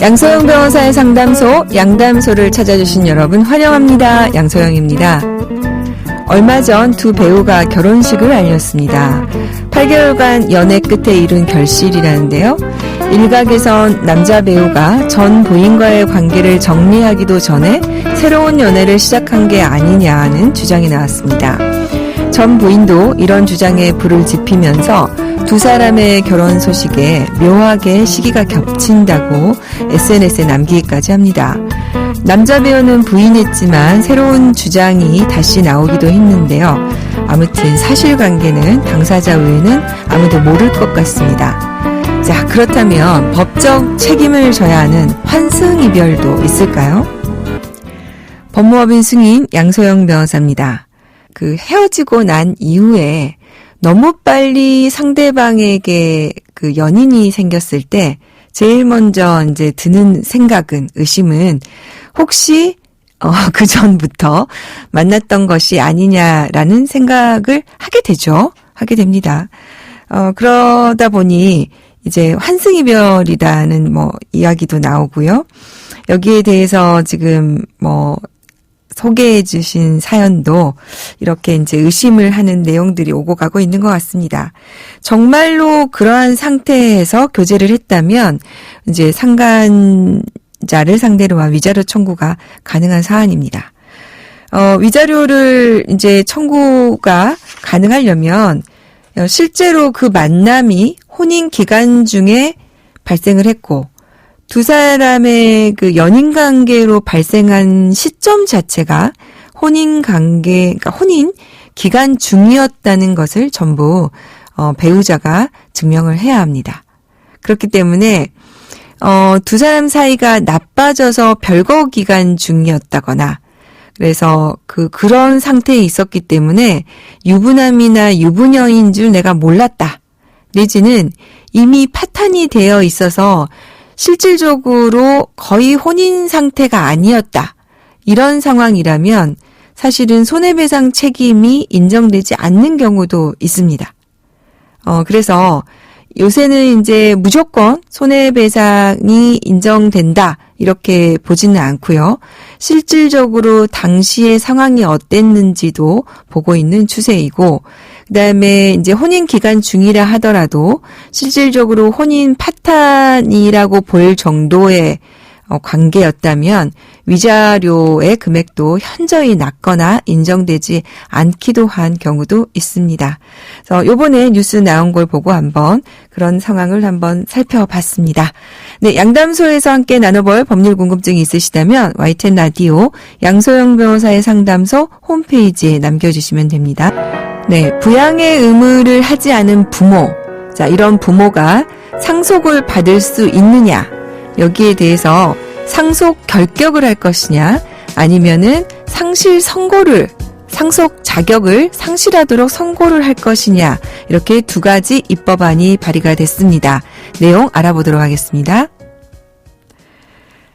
양소영 변호사의 상담소, 양담소를 찾아주신 여러분 환영합니다. 양소영입니다. 얼마 전 두 배우가 결혼식을 알렸습니다. 8개월간 연애 끝에 이룬 결실이라는데요. 일각에선 남자 배우가 전 부인과의 관계를 정리하기도 전에 새로운 연애를 시작한 게 아니냐는 주장이 나왔습니다. 전 부인도 이런 주장에 불을 지피면서 두 사람의 결혼 소식에 묘하게 시기가 겹친다고 SNS에 남기기까지 합니다. 남자 배우는 부인했지만 새로운 주장이 다시 나오기도 했는데요. 아무튼 사실관계는 당사자 외에는 아무도 모를 것 같습니다. 자, 그렇다면 법적 책임을 져야 하는 환승이별도 있을까요? 법무법인 승인 양소영 변호사입니다. 헤어지고 난 이후에 너무 빨리 상대방에게 연인이 생겼을 때 제일 먼저 이제 드는 생각은, 의심은 혹시 그 전부터 만났던 것이 아니냐라는 생각을 하게 되죠. 하게 됩니다. 그러다 보니 이제 환승이별이라는 이야기도 나오고요. 여기에 대해서 지금 소개해 주신 사연도 이렇게 이제 의심을 하는 내용들이 오고 가고 있는 것 같습니다. 정말로 그러한 상태에서 교제를 했다면 이제 상간자를 상대로 한 위자료 청구가 가능한 사안입니다. 위자료를 이제 청구가 가능하려면 실제로 그 만남이 혼인 기간 중에 발생을 했고, 두 사람의 연인 관계로 발생한 시점 자체가 혼인 관계, 그러니까 혼인 기간 중이었다는 것을 전부 배우자가 증명을 해야 합니다. 그렇기 때문에 두 사람 사이가 나빠져서 별거 기간 중이었다거나, 그래서 그런 상태에 있었기 때문에 유부남이나 유부녀인 줄 내가 몰랐다, 내지는 이미 파탄이 되어 있어서 실질적으로 거의 혼인 상태가 아니었다, 이런 상황이라면 사실은 손해배상 책임이 인정되지 않는 경우도 있습니다. 그래서 요새는 이제 무조건 손해배상이 인정된다, 이렇게 보지는 않고요. 실질적으로 당시의 상황이 어땠는지도 보고 있는 추세이고, 그다음에 이제 혼인 기간 중이라 하더라도 실질적으로 혼인 파탄이라고 볼 정도의 관계였다면 위자료의 금액도 현저히 낮거나 인정되지 않기도 한 경우도 있습니다. 그래서 요번에 뉴스 나온 걸 보고 한번 그런 상황을 한번 살펴봤습니다. 네, 양담소에서 함께 나눠볼 법률 궁금증이 있으시다면 YTN 라디오 양소영 변호사의 상담소 홈페이지에 남겨주시면 됩니다. 네, 부양의 의무를 하지 않은 부모, 자, 이런 부모가 상속을 받을 수 있느냐, 여기에 대해서 상속 결격을 할 것이냐, 아니면은 상속 자격을 상실하도록 선고를 할 것이냐, 이렇게 두 가지 입법안이 발의가 됐습니다. 내용 알아보도록 하겠습니다.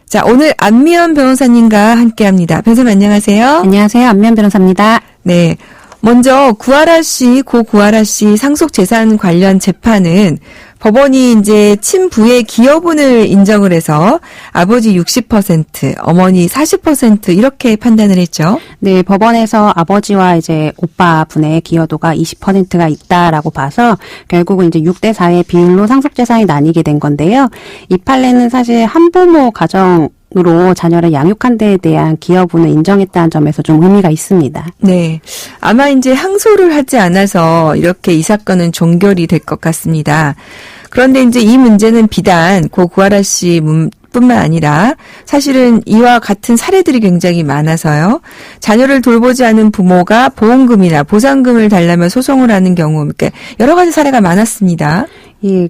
자, 오늘 안미연 변호사님과 함께합니다. 변호사님 안녕하세요. 안녕하세요. 안미연 변호사입니다. 네. 먼저 고 구하라 씨 상속재산 관련 재판은 법원이 이제 친부의 기여분을 인정을 해서 아버지 60%, 어머니 40% 이렇게 판단을 했죠. 네, 법원에서 아버지와 이제 오빠 분의 기여도가 20%가 있다라고 봐서 결국은 이제 6대 4의 비율로 상속재산이 나뉘게 된 건데요. 이 판례는 사실 한부모 가정 으로 자녀를 양육한 데에 대한 기여분을 인정했다는 점에서 좀 의미가 있습니다. 네. 아마 이제 항소를 하지 않아서 이렇게 이 사건은 종결이 될 것 같습니다. 그런데 이제 이 문제는 비단 고 구하라 씨 뿐만 아니라 사실은 이와 같은 사례들이 굉장히 많아서요. 자녀를 돌보지 않은 부모가 보험금이나 보상금을 달라며 소송을 하는 경우, 그러니까 여러 가지 사례가 많았습니다. 예,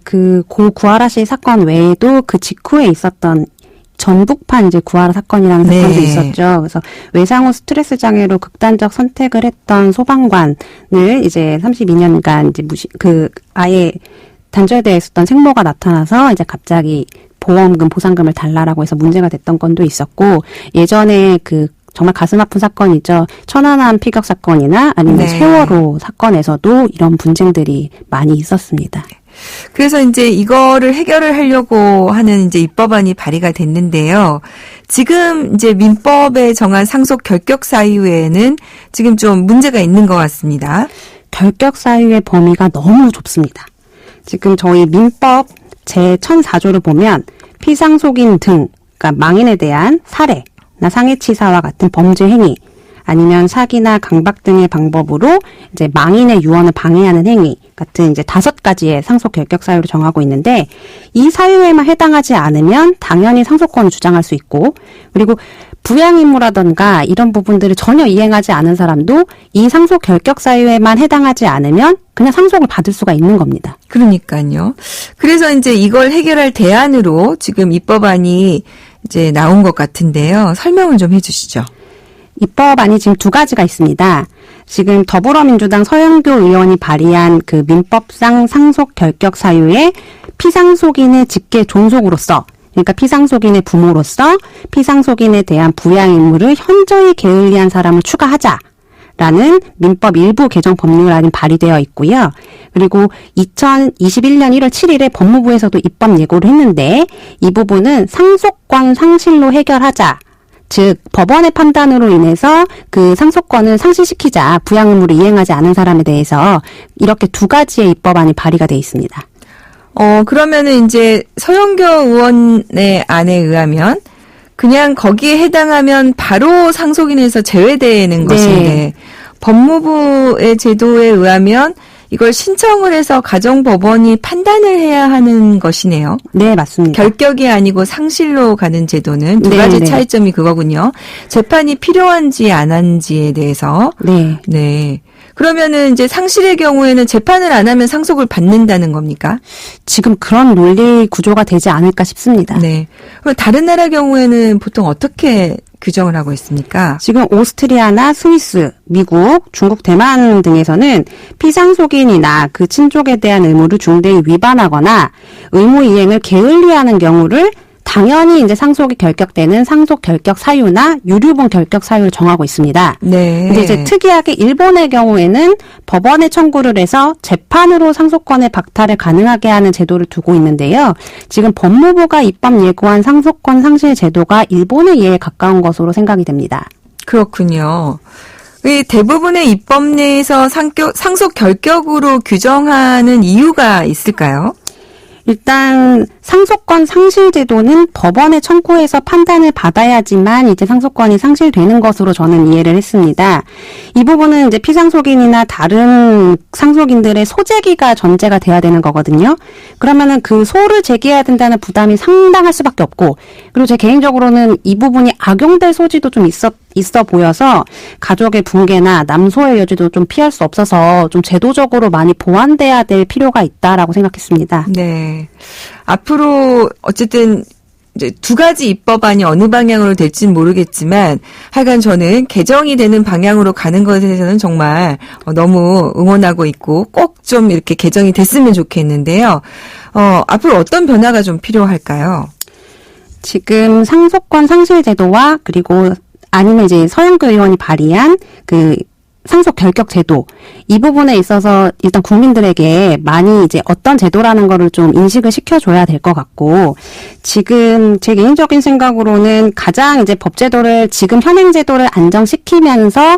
고 구하라 씨 사건 외에도 그 직후에 있었던 전북판 이제 구하라 사건이라는 사건도 있었죠. 그래서 외상후 스트레스 장애로 극단적 선택을 했던 소방관을 이제 32년간 이제 아예 단절되어 있었던 생모가 나타나서 이제 갑자기 보험금, 보상금을 달라라고 해서 문제가 됐던 건도 있었고, 예전에 정말 가슴 아픈 사건이죠. 천안함 피격 사건이나 아니면 세월호 사건에서도 이런 분쟁들이 많이 있었습니다. 그래서 이제 이거를 해결을 하려고 하는 이제 입법안이 발의가 됐는데요. 지금 이제 민법에 정한 상속 결격 사유에는 지금 좀 문제가 있는 것 같습니다. 결격 사유의 범위가 너무 좁습니다. 지금 저희 민법 제1004조를 보면 피상속인 등, 그러니까 망인에 대한 살해나 상해치사와 같은 범죄 행위, 아니면 사기나 강박 등의 방법으로 이제 망인의 유언을 방해하는 행위 같은 이제 5가지의 상속 결격 사유를 정하고 있는데, 이 사유에만 해당하지 않으면 당연히 상속권을 주장할 수 있고, 그리고 부양의무라던가 이런 부분들을 전혀 이행하지 않은 사람도 이 상속 결격 사유에만 해당하지 않으면 그냥 상속을 받을 수가 있는 겁니다. 그러니까요. 그래서 이제 이걸 해결할 대안으로 지금 입법안이 이제 나온 것 같은데요. 설명을 좀 해주시죠. 입법안이 지금 2가지가 있습니다. 지금 더불어민주당 서영교 의원이 발의한 그 민법상 상속 결격 사유에 피상속인의 직계 존속으로서, 그러니까 피상속인의 부모로서 피상속인에 대한 부양 의무를 현저히 게을리한 사람을 추가하자라는 민법 일부 개정 법률안이 발의되어 있고요. 그리고 2021년 1월 7일에 법무부에서도 입법 예고를 했는데, 이 부분은 상속권 상실로 해결하자. 즉 법원의 판단으로 인해서 그 상속권을 상실시키자, 부양 의무를 이행하지 않은 사람에 대해서 이렇게 2가지의 입법안이 발의가 돼 있습니다. 그러면은 이제 서영교 의원의 안에 의하면 그냥 거기에 해당하면 바로 상속인에서 제외되는 것인데, 법무부의 제도에 의하면 이걸 신청을 해서 가정법원이 판단을 해야 하는 것이네요. 네, 맞습니다. 결격이 아니고 상실로 가는 제도는 2가지 차이점이 그거군요. 재판이 필요한지 안 한지에 대해서. 네. 네. 그러면은 이제 상실의 경우에는 재판을 안 하면 상속을 받는다는 겁니까? 지금 그런 논리 구조가 되지 않을까 싶습니다. 네. 그럼 다른 나라 경우에는 보통 어떻게 규정을 하고 있습니까? 지금 오스트리아나 스위스, 미국, 중국, 대만 등에서는 피상속인이나 그 친족에 대한 의무를 중대히 위반하거나 의무 이행을 게을리하는 경우를 당연히 이제 상속이 결격되는 상속 결격 사유나 유류분 결격 사유를 정하고 있습니다. 네. 근데 이제 특이하게 일본의 경우에는 법원에 청구를 해서 재판으로 상속권의 박탈을 가능하게 하는 제도를 두고 있는데요. 지금 법무부가 입법 예고한 상속권 상실 제도가 일본의 예에 가까운 것으로 생각이 됩니다. 그렇군요. 이 대부분의 입법 내에서 상속 결격으로 규정하는 이유가 있을까요? 일단 상속권 상실 제도는 법원에 청구해서 판단을 받아야지만 이제 상속권이 상실되는 것으로 저는 이해를 했습니다. 이 부분은 이제 피상속인이나 다른 상속인들의 소재기가 전제가 돼야 되는 거거든요. 그러면은 그 소를 제기해야 된다는 부담이 상당할 수밖에 없고, 그리고 제 개인적으로는 이 부분이 악용될 소지도 좀 있어 보여서 가족의 붕괴나 남소의 여지도 좀 피할 수 없어서 좀 제도적으로 많이 보완돼야 될 필요가 있다라고 생각했습니다. 네. 앞으로 어쨌든 이제 2가지 입법안이 어느 방향으로 될지는 모르겠지만 하여간 저는 개정이 되는 방향으로 가는 것에 대해서는 정말 너무 응원하고 있고 꼭 좀 이렇게 개정이 됐으면 좋겠는데요. 앞으로 어떤 변화가 좀 필요할까요? 지금 상속권 상실 제도와 그리고 아니면 이제 서영교 의원이 발의한 그 상속 결격 제도, 이 부분에 있어서 일단 국민들에게 많이 이제 어떤 제도라는 거를 좀 인식을 시켜줘야 될 것 같고, 지금 제 개인적인 생각으로는 가장 이제 법제도를 지금 현행 제도를 안정시키면서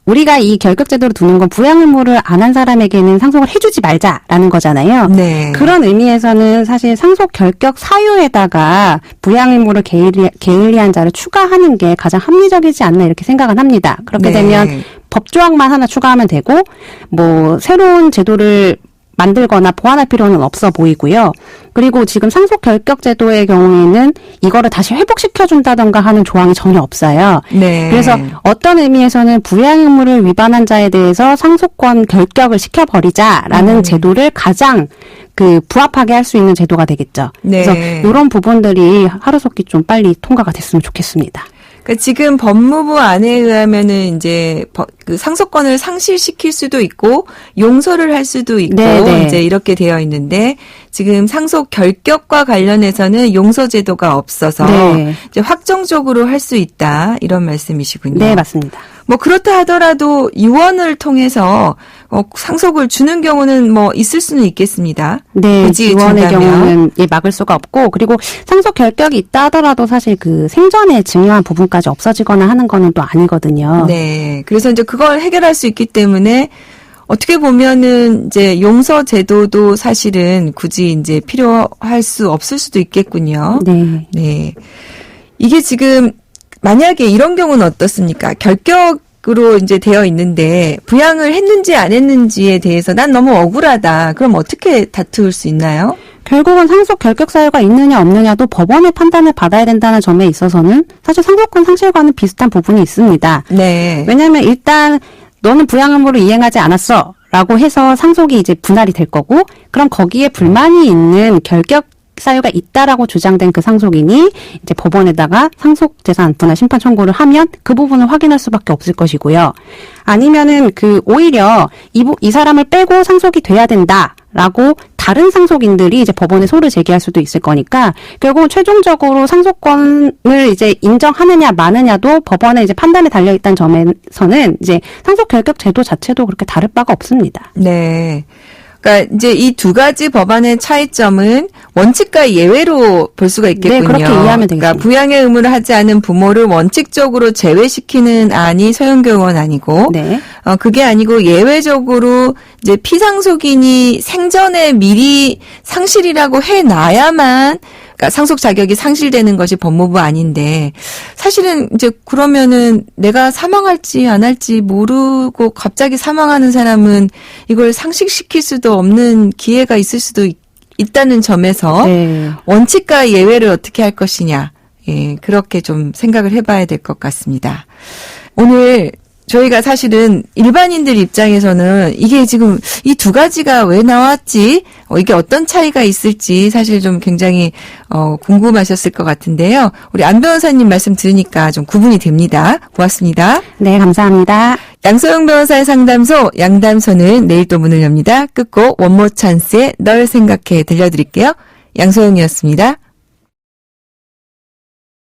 우리가 이 결격제도를 두는 건 부양 의무를 안 한 사람에게는 상속을 해주지 말자라는 거잖아요. 네. 그런 의미에서는 사실 상속 결격 사유에다가 부양 의무를 게을리한 자를 추가하는 게 가장 합리적이지 않나 이렇게 생각은 합니다. 그렇게 되면 법조항만 하나 추가하면 되고, 뭐 새로운 제도를 만들거나 보완할 필요는 없어 보이고요. 그리고 지금 상속 결격 제도의 경우에는 이거를 다시 회복시켜준다던가 하는 조항이 전혀 없어요. 네. 그래서 어떤 의미에서는 부양 의무를 위반한 자에 대해서 상속권 결격을 시켜버리자라는 제도를 가장 부합하게 할 수 있는 제도가 되겠죠. 네. 그래서 이런 부분들이 하루속히 좀 빨리 통과가 됐으면 좋겠습니다. 그러니까 지금 법무부 안에 의하면은 이제 그 상속권을 상실시킬 수도 있고 용서를 할 수도 있고 네네. 이제 이렇게 되어 있는데 지금 상속 결격과 관련해서는 용서 제도가 없어서 네. 이제 확정적으로 할 수 있다 이런 말씀이시군요. 네, 맞습니다. 뭐 그렇다 하더라도 유언을 통해서 상속을 주는 경우는 뭐 있을 수는 있겠습니다. 네, 굳이 지원의 준다면. 경우는 막을 수가 없고, 그리고 상속 결격이 있다 하더라도 사실 그 생전에 증여한 부분까지 없어지거나 하는 거는 또 아니거든요. 네. 그래서 이제 그걸 해결할 수 있기 때문에 어떻게 보면은 이제 용서 제도도 사실은 굳이 이제 필요할 수 없을 수도 있겠군요. 네. 네. 이게 지금 만약에 이런 경우는 어떻습니까? 결격으로 이제 되어 있는데 부양을 했는지 안 했는지에 대해서 난 너무 억울하다. 그럼 어떻게 다툴 수 있나요? 결국은 상속 결격 사유가 있느냐 없느냐도 법원의 판단을 받아야 된다는 점에 있어서는 사실 상속권 상실과는 비슷한 부분이 있습니다. 네. 왜냐하면 일단 너는 부양 의무를 이행하지 않았어 라고 해서 상속이 이제 분할이 될 거고, 그럼 거기에 불만이 있는 결격 사유가 있다라고 주장된 그 상속인이 이제 법원에다가 상속재산 분할 심판 청구를 하면 그 부분을 확인할 수밖에 없을 것이고요. 아니면은 오히려 이 사람을 빼고 상속이 돼야 된다라고 다른 상속인들이 이제 법원에 소를 제기할 수도 있을 거니까, 결국은 최종적으로 상속권을 이제 인정하느냐 마느냐도 법원의 이제 판단에 달려 있다는 점에서는 이제 상속 결격 제도 자체도 그렇게 다를 바가 없습니다. 네. 그러니까 이제 이 두 가지 법안의 차이점은 원칙과 예외로 볼 수가 있겠군요. 네, 그렇게 이해하면 되겠습니다. 그러니까 부양의 의무를 하지 않은 부모를 원칙적으로 제외시키는 안이 서영교원 아니고, 네. 그게 아니고 예외적으로 이제 피상속인이 생전에 미리 상실이라고 해놔야만, 그러니까 상속 자격이 상실되는 것이 법무부 아닌데, 사실은 이제 그러면은 내가 사망할지 안 할지 모르고 갑자기 사망하는 사람은 이걸 상식시킬 수도 없는 기회가 있을 수도 있다는 점에서 네. 원칙과 예외를 어떻게 할 것이냐, 예, 그렇게 좀 생각을 해봐야 될 것 같습니다. 오늘 저희가 사실은 일반인들 입장에서는 이게 지금 이 두 가지가 왜 나왔지, 이게 어떤 차이가 있을지 사실 좀 굉장히 궁금하셨을 것 같은데요. 우리 안 변호사님 말씀 들으니까 좀 구분이 됩니다. 고맙습니다. 네, 감사합니다. 양소영 변호사의 상담소, 양담소는 내일 또 문을 엽니다. 끝곡 원모 찬스의 널 생각해 들려드릴게요. 양소영이었습니다.